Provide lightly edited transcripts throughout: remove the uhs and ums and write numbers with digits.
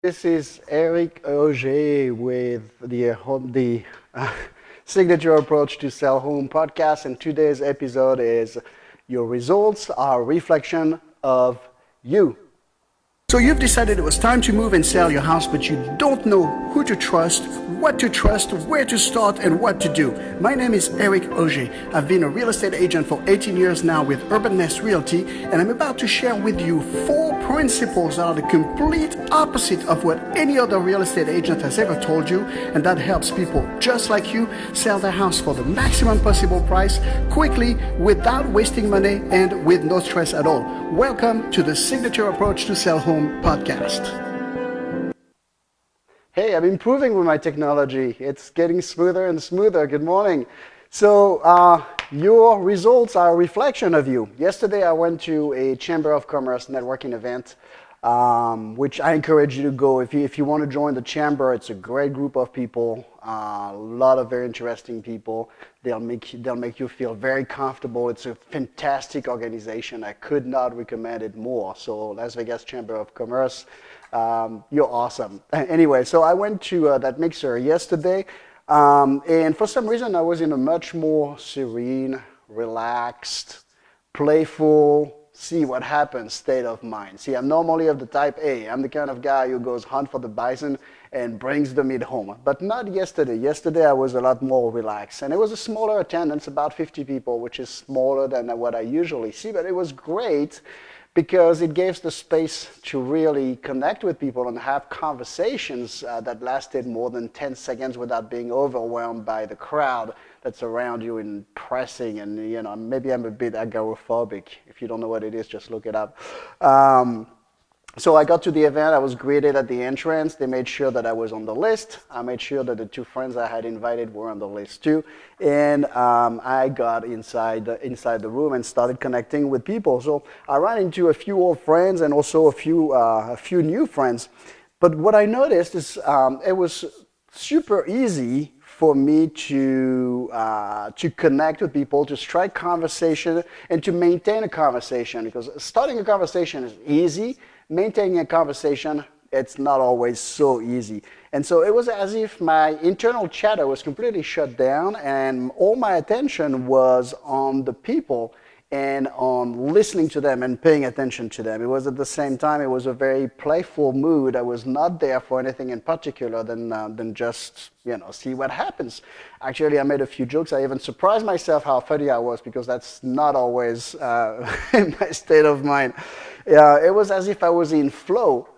This is Eric Auger with the signature approach to sell home podcast, and today's episode is your results are a reflection of you. So you've decided it was time to move and sell your house, but you don't know who to trust, where to start, and what to do. My name is Eric Auger. I've been a real estate agent for 18 years now with Urban Nest Realty, and I'm about to share with you 4 principles that are the complete opposite of what any other real estate agent has ever told you, and that helps people just like you sell their house for the maximum possible price, quickly, without wasting money, and with no stress at all. Welcome to the Signature Approach to Sell Home podcast. Hey, I'm improving with my technology. It's getting smoother and smoother. Good morning. So your results are a reflection of you. Yesterday I went to a Chamber of Commerce networking event, which I encourage you to go. If you want to join the chamber, it's a great group of people, a lot of very interesting people. They'll make you feel very comfortable. It's a fantastic organization. I could not recommend it more. So Las Vegas Chamber of Commerce, you're awesome. Anyway, so I went to that mixer yesterday, and for some reason I was in a much more serene, relaxed, playful, see what happens state of mind. See, I'm normally of the type A. I'm the kind of guy who goes hunt for the bison and brings the meat home. But not yesterday. Yesterday I was a lot more relaxed. And it was a smaller attendance, about 50 people, which is smaller than what I usually see. But it was great because it gives the space to really connect with people and have conversations that lasted more than 10 seconds without being overwhelmed by the crowd that's around you and pressing. And, you know, maybe I'm a bit agoraphobic. If you don't know what it is, just look it up. So I got to the event. I was greeted at the entrance. They made sure that I was on the list. I made sure that the 2 friends I had invited were on the list too. And I got inside the room and started connecting with people. So I ran into a few old friends and also a few new friends. But what I noticed is it was super easy for me to connect with people, to strike conversation, and to maintain a conversation. Because starting a conversation is easy. Maintaining a conversation, it's not always so easy. And so it was as if my internal chatter was completely shut down and all my attention was on the people and on listening to them and paying attention to them. It was at the same time, it was a very playful mood. I was not there for anything in particular than just, you know, see what happens. Actually, I made a few jokes. I even surprised myself how funny I was because that's not always in my state of mind. It was as if I was in flow.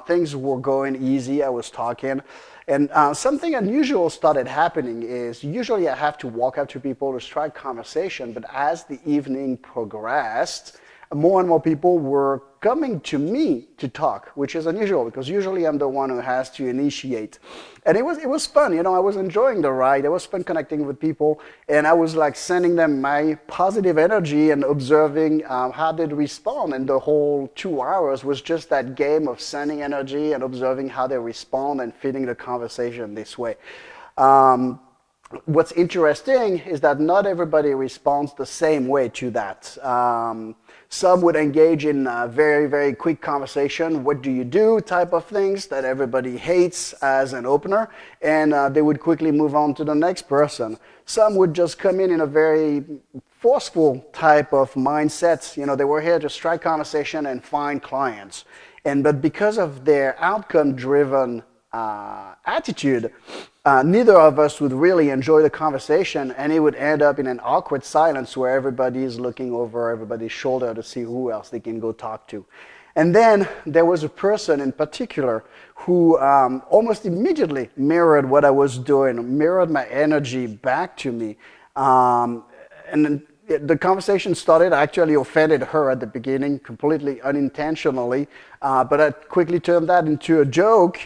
Things were going easy. I was talking. And something unusual started happening is usually I have to walk up to people to strike conversation, but as the evening progressed, more and more people were coming to me to talk, which is unusual because usually I'm the one who has to initiate. And it was fun, you know, I was enjoying the ride. It was fun connecting with people, and I was like sending them my positive energy and observing how they'd respond. And the whole 2 hours was just that game of sending energy and observing how they respond and feeding the conversation this way. What's interesting is that not everybody responds the same way to that. Some would engage in very, very quick conversation, what do you do type of things that everybody hates as an opener, and they would quickly move on to the next person. Some would just come in a very forceful type of mindset. You know, they were here to strike conversation and find clients. But because of their outcome-driven attitude, neither of us would really enjoy the conversation, and it would end up in an awkward silence where everybody is looking over everybody's shoulder to see who else they can go talk to. And then there was a person in particular who almost immediately mirrored what I was doing, mirrored my energy back to me. And then the conversation started. I actually offended her at the beginning, completely unintentionally, but I quickly turned that into a joke.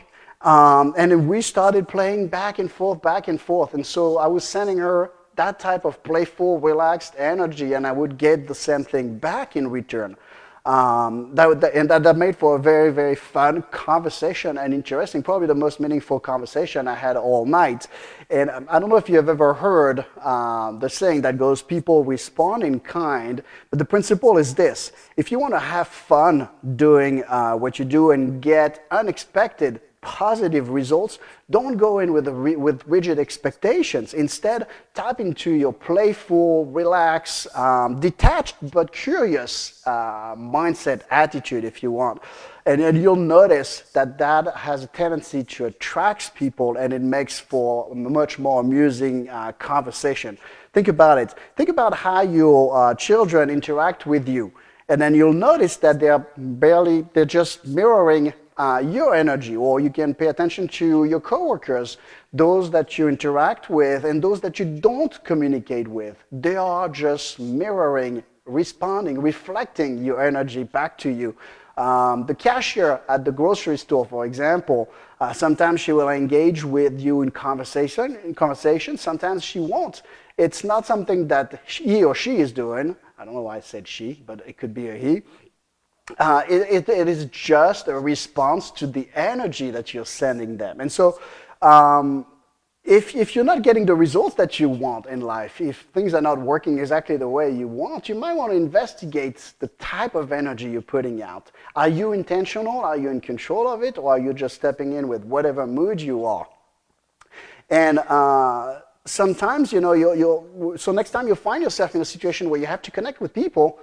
And then we started playing back and forth. And so I was sending her that type of playful, relaxed energy, and I would get the same thing back in return. That made for a very, very fun conversation and interesting, probably the most meaningful conversation I had all night. And I don't know if you have ever heard the saying that goes, people respond in kind, but the principle is this. If you want to have fun doing what you do and get unexpected positive results, don't go in with rigid expectations. Instead, tap into your playful, relaxed, detached but curious mindset, attitude, if you want. And then you'll notice that that has a tendency to attract people, and it makes for a much more amusing conversation. Think about it. Think about how your children interact with you. And then you'll notice that they're just mirroring your energy, or you can pay attention to your coworkers, those that you interact with and those that you don't communicate with. They are just mirroring, responding, reflecting your energy back to you. The cashier at the grocery store, for example, sometimes she will engage with you in conversation, sometimes she won't. It's not something that he or she is doing. I don't know why I said she, but it could be a he. It is just a response to the energy that you're sending them. And so if you're not getting the results that you want in life, if things are not working exactly the way you want, you might want to investigate the type of energy you're putting out. Are you intentional? Are you in control of it? Or are you just stepping in with whatever mood you are? And sometimes, so next time you find yourself in a situation where you have to connect with people,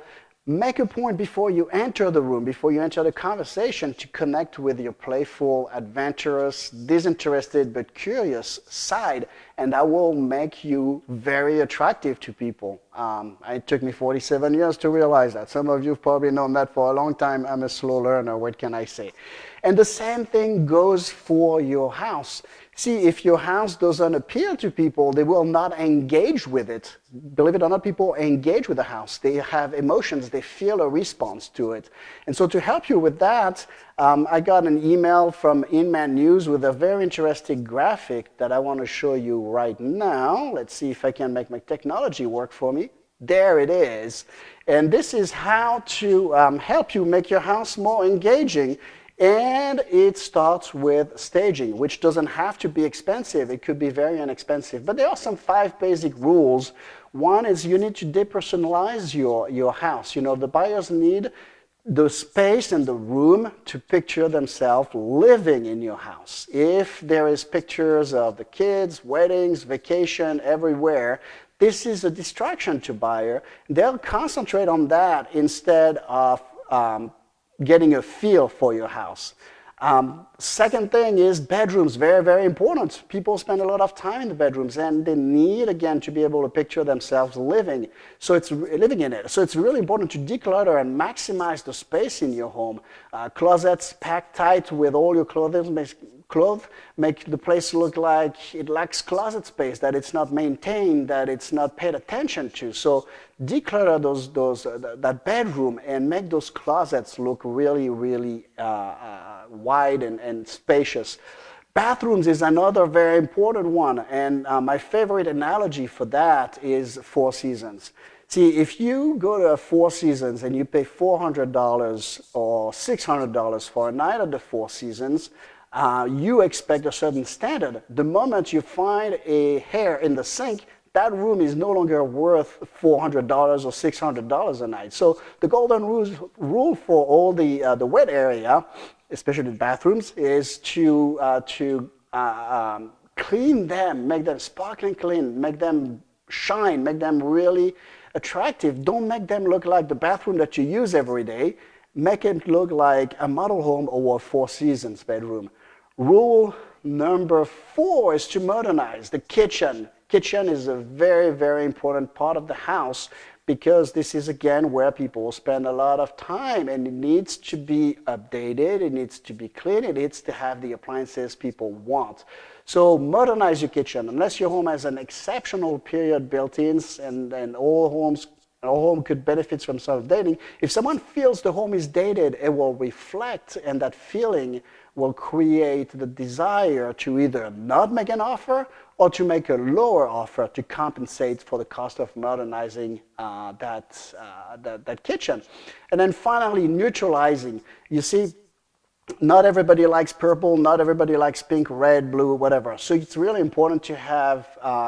make a point before you enter the room, before you enter the conversation, to connect with your playful, adventurous, disinterested, but curious side, and that will make you very attractive to people. It took me 47 years to realize that. Some of you have probably known that for a long time. I'm a slow learner, what can I say? And the same thing goes for your house. See, if your house doesn't appeal to people, they will not engage with it. Believe it or not, people engage with the house. They have emotions. They feel a response to it. And so to help you with that, I got an email from Inman News with a very interesting graphic that I want to show you right now. Let's see if I can make my technology work for me. There it is. And this is how to help you make your house more engaging. And it starts with staging, which doesn't have to be expensive. It could be very inexpensive. But there are some 5 basic rules. One is you need to depersonalize your house. The buyers need the space and the room to picture themselves living in your house. If there is pictures of the kids, weddings, vacation, everywhere, this is a distraction to buyer. They'll concentrate on that instead of getting a feel for your house. Second thing is bedrooms, very, very important. People spend a lot of time in the bedrooms, and they need, again, to be able to picture themselves living in it. So it's really important to declutter and maximize the space in your home. Closets packed tight with all your clothes make the place look like it lacks closet space, that it's not maintained, that it's not paid attention to. So declutter that bedroom and make those closets look really, really wide and spacious. Bathrooms is another very important one, and my favorite analogy for that is Four Seasons. See, if you go to Four Seasons and you pay $400 or $600 for a night at the Four Seasons, you expect a certain standard. The moment you find a hair in the sink, that room is no longer worth $400 or $600 a night. So the golden rule for all the wet area, especially the bathrooms, is to clean them, make them sparkling clean, make them shine, make them really attractive. Don't make them look like the bathroom that you use every day. Make it look like a model home or a Four Seasons bedroom. Rule number 4 is to modernize the kitchen. Kitchen is a very, very important part of the house because this is, again, where people spend a lot of time, and it needs to be updated, it needs to be clean, it needs to have the appliances people want. So modernize your kitchen. Unless your home has an exceptional period built-ins and all home could benefit from some dating. If someone feels the home is dated, it will reflect, and that feeling will create the desire to either not make an offer or to make a lower offer to compensate for the cost of modernizing that kitchen. And then finally, neutralizing. You see, not everybody likes purple, not everybody likes pink, red, blue, whatever. So it's really important to have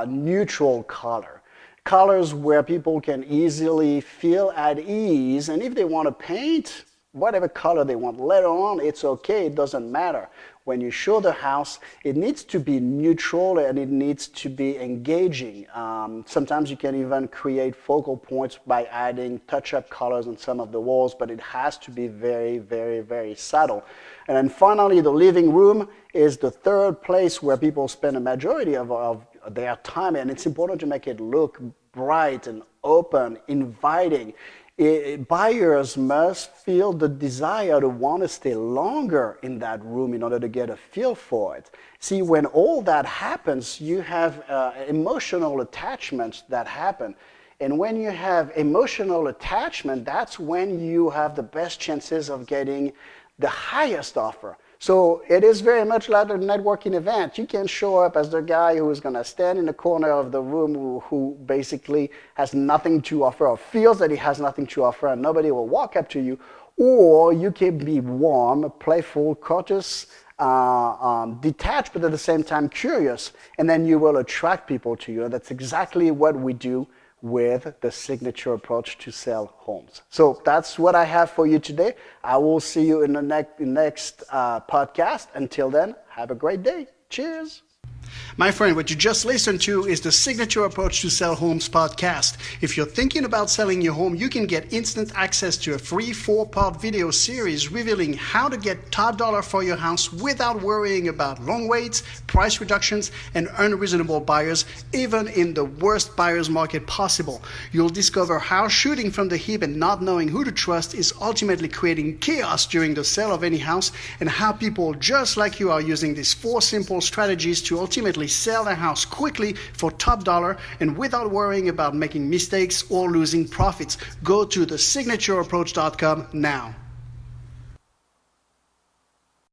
neutral color. Colors where people can easily feel at ease, and if they want to paint whatever color they want later on, it's okay, it doesn't matter. when you show the house, it needs to be neutral and it needs to be engaging. Sometimes you can even create focal points by adding touch-up colors on some of the walls, but it has to be very, very, very subtle. And then finally, the living room is the third place where people spend a majority of their time, and it's important to make it look bright and open, inviting. Buyers must feel the desire to want to stay longer in that room in order to get a feel for it. See, when all that happens, you have emotional attachments that happen. And when you have emotional attachment, that's when you have the best chances of getting the highest offer. So it is very much like a networking event. You can show up as the guy who is going to stand in the corner of the room who basically has nothing to offer or feels that he has nothing to offer and nobody will walk up to you. Or you can be warm, playful, courteous, detached, but at the same time curious. And then you will attract people to you. And that's exactly what we do with the signature approach to sell homes. So that's what I have for you today. I will see you in the next podcast. Until then, have a great day. Cheers. My friend, what you just listened to is the Signature Approach to Sell Homes podcast. If you're thinking about selling your home, you can get instant access to a free 4-part video series revealing how to get top dollar for your house without worrying about long waits, price reductions, and unreasonable buyers, even in the worst buyer's market possible. You'll discover how shooting from the hip and not knowing who to trust is ultimately creating chaos during the sale of any house, and how people just like you are using these 4 simple strategies to ultimately sell their house quickly for top dollar and without worrying about making mistakes or losing profits. Go to thesignatureapproach.com now.